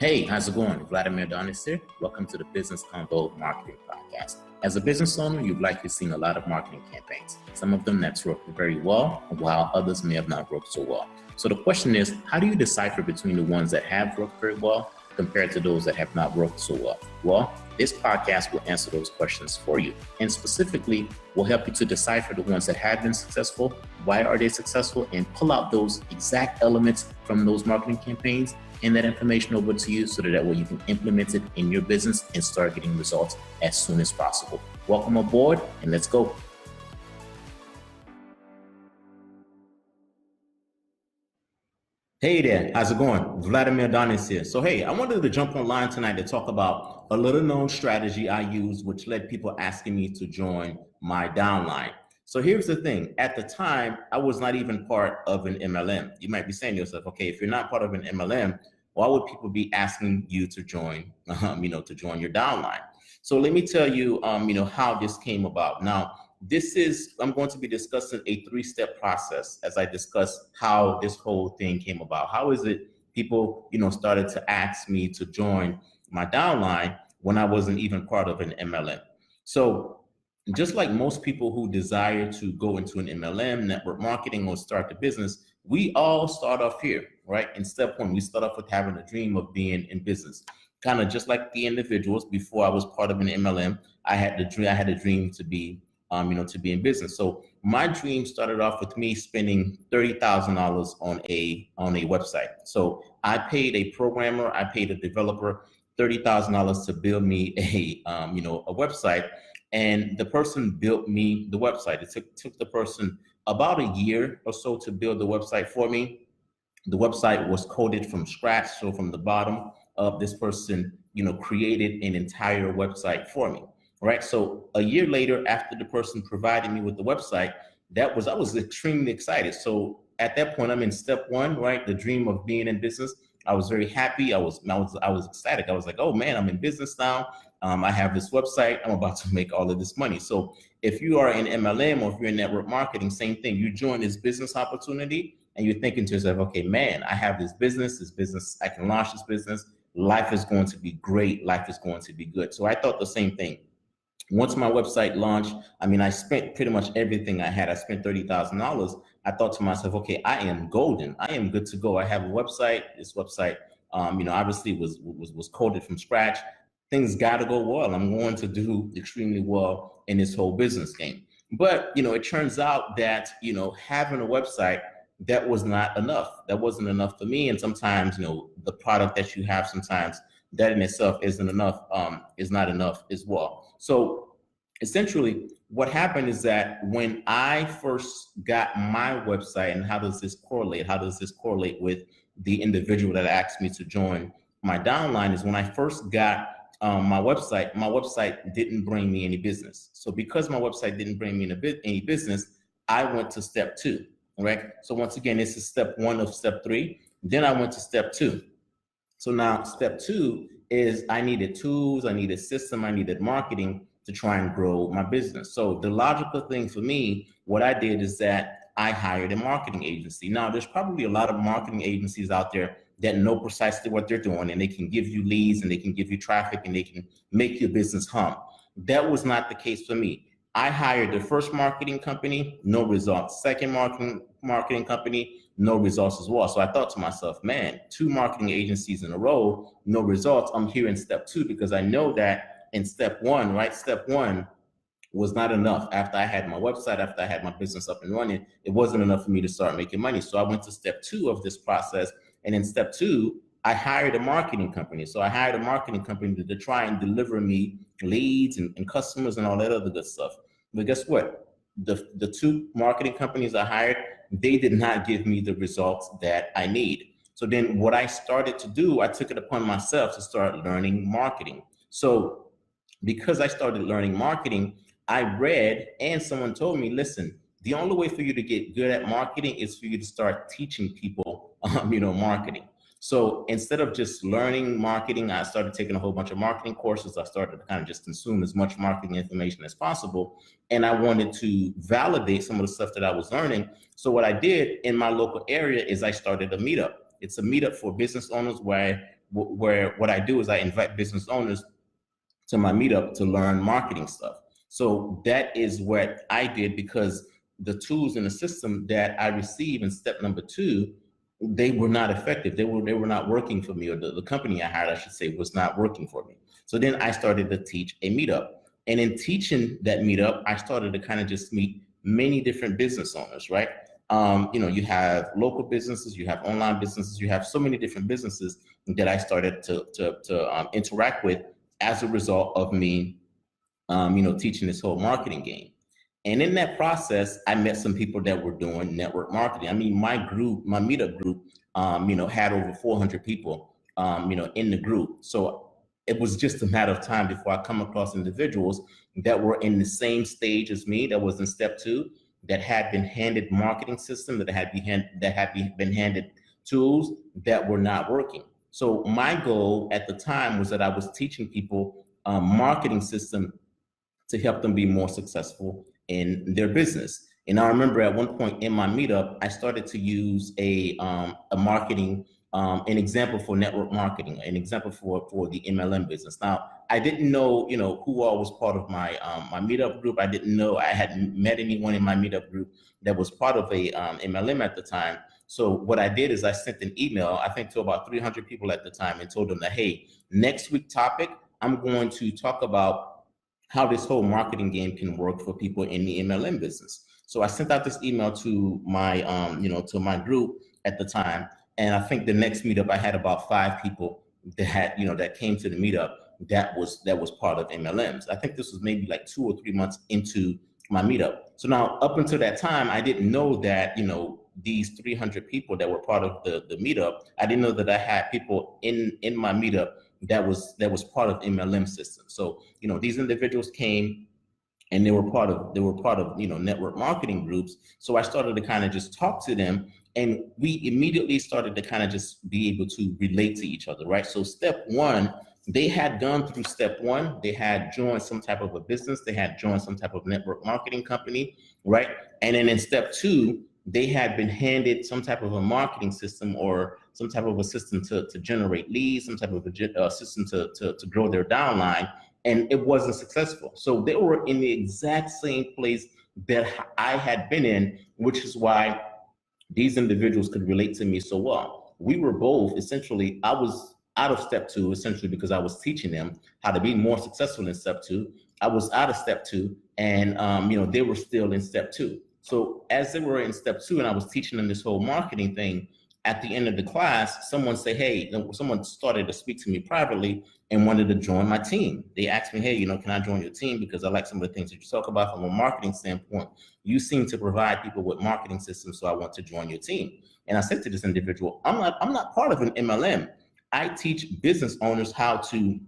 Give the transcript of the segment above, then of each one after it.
Hey, how's it going? Vladimir Donis here. Welcome to the Business Combo Marketing Podcast. As a business owner, you've likely seen a lot of marketing campaigns, some of them that's worked very well, while others may have not worked so well. So the question is, how do you decipher between the ones that have worked very well compared to those that have not worked so well? Well, this podcast will answer those questions for you. And specifically, will help you to decipher the ones that have been successful, why are they successful, and pull out those exact elements from those marketing campaigns and that information over to you so that way you can implement it in your business and start getting results as soon as possible. Welcome aboard and let's go. Hey there, how's it going? Vladimir Donis here. So hey, I wanted to jump online tonight to talk about a little known strategy I use, which led people asking me to join my downline. So here's the thing. At the time, I was not even part of an MLM. You might be saying to yourself, okay, if you're not part of an MLM, why would people be asking you to join, to join your downline? So let me tell you, how this came about. Now, I'm going to be discussing a 3-step process as I discuss how this whole thing came about. How is it people, started to ask me to join my downline when I wasn't even part of an MLM? So just like most people who desire to go into an MLM, network marketing, or start the business, we all start off here, right? In step 1, we start off with having a dream of being in business. Kind of just like the individuals before I was part of an MLM, I had a dream to be, to be in business. So my dream started off with me spending $30,000 on a website. So I paid a programmer, I paid a developer $30,000 to build me a website. And the person built me the website. It took the person about a year or so to build the website for me. The website was coded from scratch. So from the bottom up, this person, created an entire website for me. Right. So a year later, after the person provided me with the website, I was extremely excited. So at that point, I'm in step 1, right? The dream of being in business. I was very happy. I was ecstatic. I was like, oh man, I'm in business now. I have this website. I'm about to make all of this money. So if you are in MLM or if you're in network marketing, same thing. You join this business opportunity and you're thinking to yourself, okay, man, I have this business, I can launch this business. Life is going to be great. Life is going to be good. So I thought the same thing. Once my website launched, I spent pretty much everything I had. I spent $30,000. I thought to myself, okay, I am golden. I am good to go. I have a website. This website, obviously was coded from scratch. Things got to go well. I'm going to do extremely well in this whole business game. But, it turns out that, having a website, that was not enough. That wasn't enough for me. And sometimes, the product that you have, sometimes that in itself isn't enough, is not enough as well. So essentially what happened is that when I first got my website, and how does this correlate? How does this correlate with the individual that asked me to join my downline is when I first got my website didn't bring me any business. So because my website didn't bring me any business, I went to step 2, right? So once again, this is step 1 of step 3. Then I went to step 2. So now step 2 is I needed tools, I needed system, I needed marketing to try and grow my business. So the logical thing for me, what I did is that I hired a marketing agency. Now there's probably a lot of marketing agencies out there that know precisely what they're doing, and they can give you leads and they can give you traffic and they can make your business hum. That was not the case for me. I hired the first marketing company, no results. Second marketing company, no results as well. So I thought to myself, man, 2 marketing agencies in a row, no results. I'm here in step 2 because I know that in step 1, right? Step 1 was not enough. After I had my website, after I had my business up and running, it wasn't enough for me to start making money. So I went to step 2 of this process. And in step 2, I hired a marketing company. So I hired a marketing company to try and deliver me leads and customers and all that other good stuff. But guess what? The 2 marketing companies I hired, they did not give me the results that I need. So then what I started to do, I took it upon myself to start learning marketing. So because I started learning marketing, I read and someone told me, listen, the only way for you to get good at marketing is for you to start teaching people, marketing. So instead of just learning marketing, I started taking a whole bunch of marketing courses. I started to kind of just consume as much marketing information as possible. And I wanted to validate some of the stuff that I was learning. So what I did in my local area is I started a meetup. It's a meetup for business owners where where what I do is I invite business owners to my meetup to learn marketing stuff. So that is what I did, because the tools in the system that I received in step number 2, they were not effective. They were not working for me, or the company I hired, I should say, was not working for me. So then I started to teach a meetup. And in teaching that meetup, I started to kind of just meet many different business owners, right? You have local businesses, you have online businesses, you have so many different businesses that I started to interact with as a result of me, teaching this whole marketing game. And in that process, I met some people that were doing network marketing. I mean, my meetup group, had over 400 people, in the group. So it was just a matter of time before I come across individuals that were in the same stage as me, that was in step 2, that had been handed marketing system, that had been handed tools that were not working. So my goal at the time was that I was teaching people a marketing system to help them be more successful in their business. And I remember at one point in my meetup, I started to use a marketing, an example for network marketing, an example for the MLM business. Now, I didn't know, who all was part of my my meetup group. I didn't know I hadn't met anyone in my meetup group that was part of a MLM at the time. So what I did is I sent an email, I think to about 300 people at the time, and told them that, hey, next week topic, I'm going to talk about how this whole marketing game can work for people in the MLM business. So I sent out this email to my, to my group at the time. And I think the next meetup, I had about 5 people that had, that came to the meetup that was part of MLMs. I think this was maybe like 2 or 3 months into my meetup. So now up until that time, I didn't know that, these 300 people that were part of the meetup, I didn't know that I had people in my meetup that was part of MLM systems. So, these individuals came and they were part of network marketing groups. So I started to kind of just talk to them, and we immediately started to kind of just be able to relate to each other, right? So step 1, they had gone through step 1, they had joined some type of a business, they had joined some type of network marketing company, right? And then in step 2, they had been handed some type of a marketing system or some type of a system to generate leads, some type of a system to grow their downline, and it wasn't successful. So they were in the exact same place that I had been in, which is why these individuals could relate to me so well. We were both essentially, I was out of step 2 essentially because I was teaching them how to be more successful in step 2. I was out of step 2, and they were still in step 2. So as they were in step 2 and I was teaching them this whole marketing thing, at the end of the class, someone started to speak to me privately and wanted to join my team. They asked me, hey, can I join your team? Because I like some of the things that you talk about from a marketing standpoint. You seem to provide people with marketing systems, so I want to join your team. And I said to this individual, I'm not part of an MLM. I teach business owners how to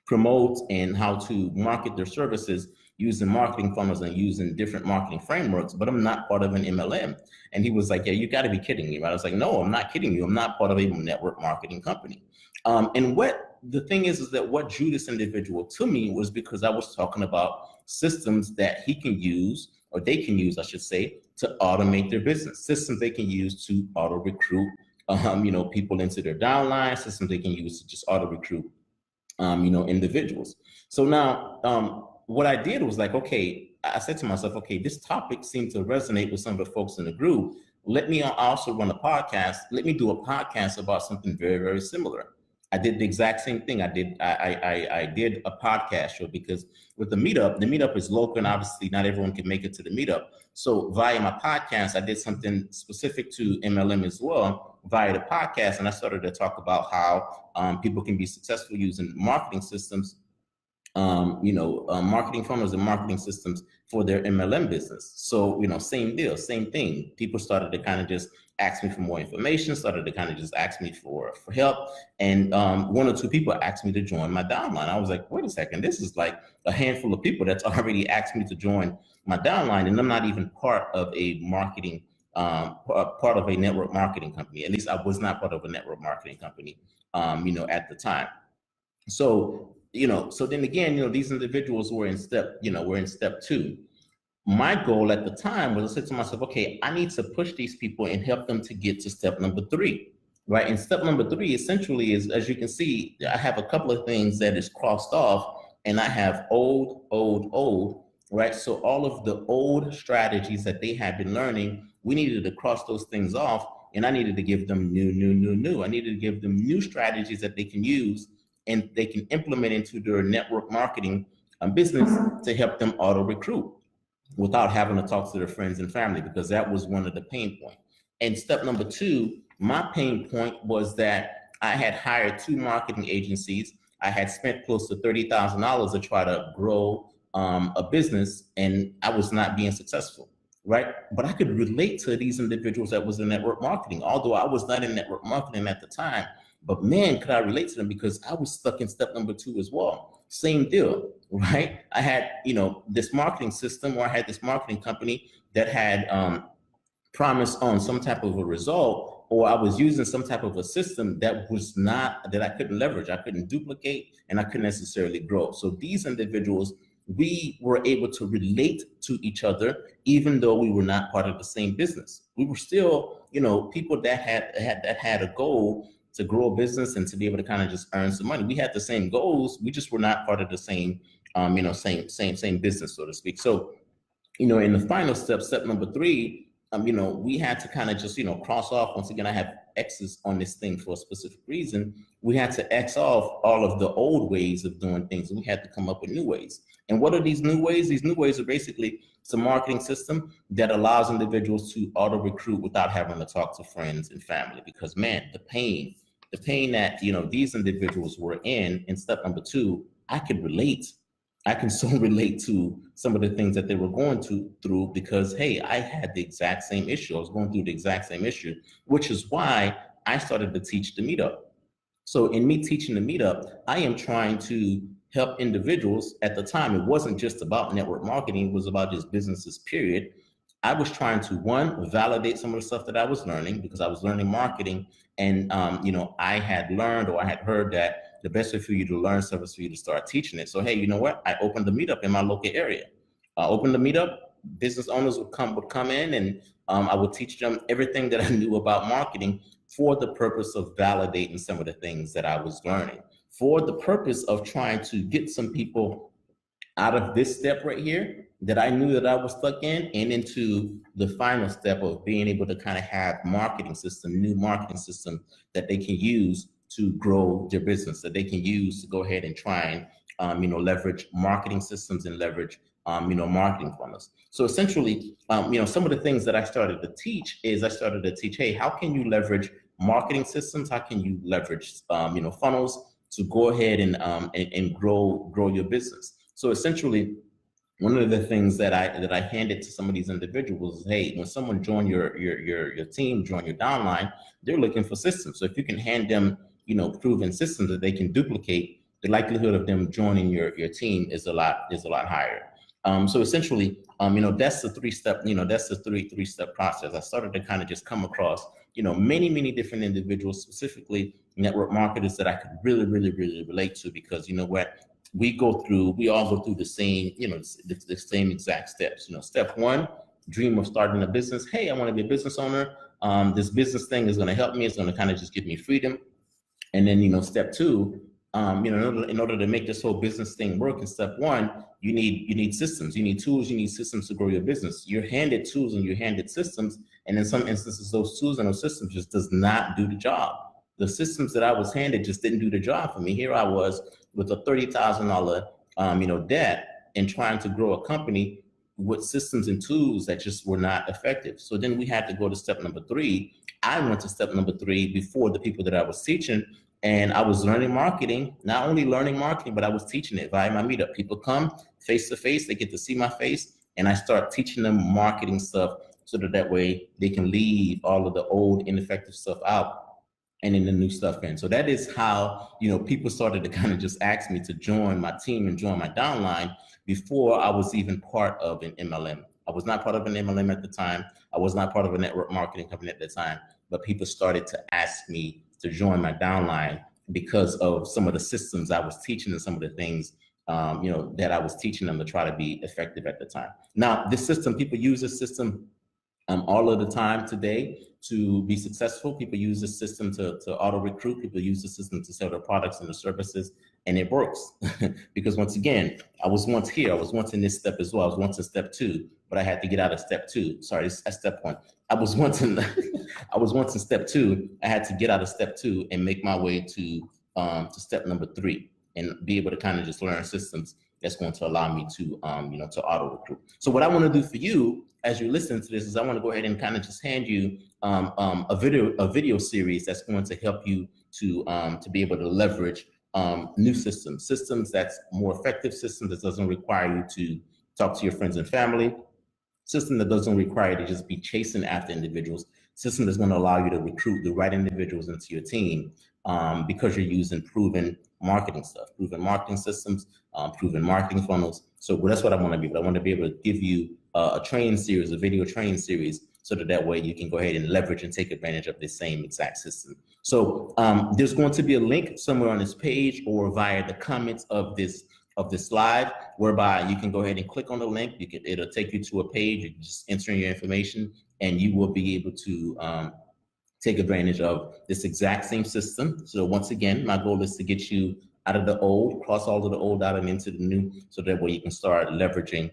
promote and how to market their services using marketing funnels and using different marketing frameworks, but I'm not part of an MLM. And he was like, yeah, you got to be kidding me, right? I was like, no, I'm not kidding you. I'm not part of a network marketing company. And what the thing is that what drew this individual to me was because I was talking about systems that he can use, or they can use, I should say, to automate their business. Systems they can use to auto recruit, people into their downline. Systems they can use to just auto recruit, individuals. So now, what I did was like, okay, I said to myself, okay, this topic seemed to resonate with some of the folks in the group. Let me also run a podcast. Let me do a podcast about something very, very similar. I did the exact same thing. I did a podcast show, because with the meetup is local, and obviously not everyone can make it to the meetup. So via my podcast, I did something specific to MLM as well via the podcast, and I started to talk about how people can be successful using marketing systems, marketing funnels and marketing systems for their MLM business. So, same deal, same thing. People started to kind of just ask me for more information, started to kind of just ask me for help. And 1 or 2 people asked me to join my downline. I was like, wait a second, this is like a handful of people that's already asked me to join my downline, and I'm not even part of a marketing, part of a network marketing company. At least I was not part of a network marketing company, at the time. So, so then again, these individuals were in step 2. My goal at the time was, I said to myself, okay, I need to push these people and help them to get to step number 3. right? And step number 3 essentially is, as you can see, I have a couple of things that is crossed off, and I have old, right? So all of the old strategies that they had been learning, we needed to cross those things off, and I needed to give them new. I needed to give them new strategies that they can use and they can implement into their network marketing business to help them auto recruit without having to talk to their friends and family, because that was one of the pain points. And step number 2, my pain point was that I had hired 2 marketing agencies. I had spent close to $30,000 to try to grow a business, and I was not being successful, right? But I could relate to these individuals that was in network marketing, although I was not in network marketing at the time. But man, could I relate to them, because I was stuck in step number 2 as well. Same deal, right? I had, this marketing system, or I had this marketing company that had promised on some type of a result, or I was using some type of a system that I couldn't leverage, I couldn't duplicate, and I couldn't necessarily grow. So these individuals, we were able to relate to each other, even though we were not part of the same business. We were still, people that had a goal to grow a business and to be able to kind of just earn some money. We had the same goals. We just were not part of the same, same business, so to speak. So, in the final step number 3, we had to kind of just, cross off. Once again, I have X's on this thing for a specific reason. We had to X off all of the old ways of doing things, and we had to come up with new ways. And what are these new ways? These new ways are basically some marketing system that allows individuals to auto recruit without having to talk to friends and family. Because man, the pain that, these individuals were in step number 2, I could relate. I can so relate to some of the things that they were going through, because, hey, I had the exact same issue. I was going through the exact same issue, which is why I started to teach the meetup. So in me teaching the meetup, I am trying to help individuals. At the time, it wasn't just about network marketing, it was about just businesses, period. I was trying to, one, validate some of the stuff that I was learning, because I was learning marketing, and I had learned, or I had heard that the best way for you to learn stuff is for you to start teaching it. So hey, you know what? I opened the meetup in my local area. I opened the meetup. Business owners would come in, and I would teach them everything that I knew about marketing, for the purpose of validating some of the things that I was learning, for the purpose of trying to get some people out of this step right here that I knew that I was stuck in, and into the final step of being able to kind of have new marketing system that they can use to grow their business, that they can use to go ahead and try and leverage marketing systems and leverage marketing funnels. So essentially, some of the things that I started to teach is, hey, how can you leverage marketing systems? How can you leverage funnels to go ahead and grow your business? So essentially, one of the things that I handed to some of these individuals is, hey, when someone join your team, join your downline, they're looking for systems. So if you can hand them proven systems that they can duplicate, the likelihood of them joining your team is a lot higher. So essentially, that's the 3-step, that's the three-step process. I started to kind of just come across, many different individuals, specifically network marketers, that I could really relate to, because you know what, we all go through the same, the same exact steps. Step 1, dream of starting a business. Hey, I want to be a business owner. This business thing is going to help me. It's going to kind of just give me freedom. And then, step 2, in order to make this whole business thing work, in step 1, you need systems, you need tools, you need systems to grow your business. You're handed tools and you're handed systems, and in some instances, those tools and those systems just does not do the job. The systems that I was handed just didn't do the job for me. Here I was with a $30,000, debt, and trying to grow a company with systems and tools that just were not effective. So then we had to go to step number 3. I went to step number 3 before the people that I was teaching, and I was learning marketing, not only learning marketing, but I was teaching it via my meetup. People come face to face, they get to see my face, and I start teaching them marketing stuff, so that way they can leave all of the old ineffective stuff out and in the new stuff in. So that is how, people started to kind of just ask me to join my team and join my downline before I was even part of an MLM. I was not part of an MLM at the time. I was not part of a network marketing company at the time, but people started to ask me to join my downline because of some of the systems I was teaching and some of the things that I was teaching them to try to be effective at the time. Now, this system, people use this system all of the time today to be successful. People use the system to auto recruit. People use the system to sell their products and their services, and it works. Because once again, I was once here. I was once in this step as well. I was once in step 2, but I had to get out of step 2. Sorry, it's at step 1. I was once in step 2. I had to get out of step 2 and make my way to step number 3 and be able to kind of just learn systems that's going to allow me to to auto recruit. So what I want to do for you as you listen to this is I want to go ahead and kind of just hand you a video series that's going to help you to be able to leverage new systems that's more effective, systems that doesn't require you to talk to your friends and family, system that doesn't require you to just be chasing after individuals, system that's going to allow you to recruit the right individuals into your team because you're using proven marketing stuff, proven marketing systems, proven marketing funnels. So that's what I want to be able. I want to be able to give you a training series, a video training series, so that way you can go ahead and leverage and take advantage of the same exact system. So there's going to be a link somewhere on this page or via the comments of this live, whereby you can go ahead and click on the link. It'll take you to a page. You can just enter in your information, and you will be able to take advantage of this exact same system. So once again, my goal is to get you out of the old, cross all of the old out and into the new, so that way you can start leveraging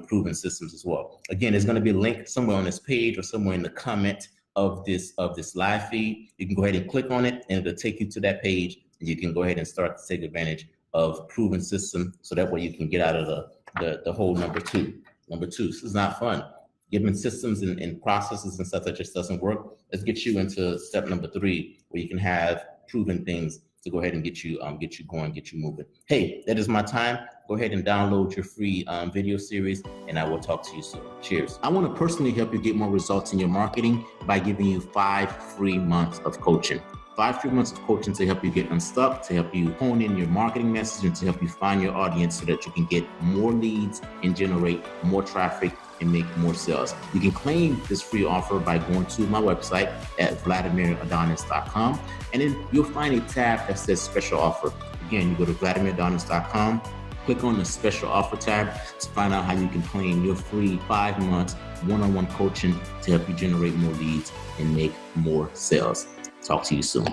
proven systems as well. Again, there's going to be a link somewhere on this page or somewhere in the comment of this live feed. You can go ahead and click on it, and it'll take you to that page, and you can go ahead and start to take advantage of proven system, so that way you can get out of the whole number two. This is not fun. Given systems and processes and stuff that just doesn't work, let's get you into step number 3, where you can have proven things to go ahead and get you going, get you moving. Hey, that is my time. Go ahead and download your free video series, and I will talk to you soon. Cheers. I want to personally help you get more results in your marketing by giving you 5 free months of coaching. 5 free months of coaching to help you get unstuck, to help you hone in your marketing message, and to help you find your audience so that you can get more leads and generate more traffic and make more sales. You can claim this free offer by going to my website at VladimirAdonis.com, and then you'll find a tab that says special offer. Again, you go to VladimirAdonis.com, click on the special offer tab to find out how you can claim your free 5 months one-on-one coaching to help you generate more leads and make more sales. Talk to you soon.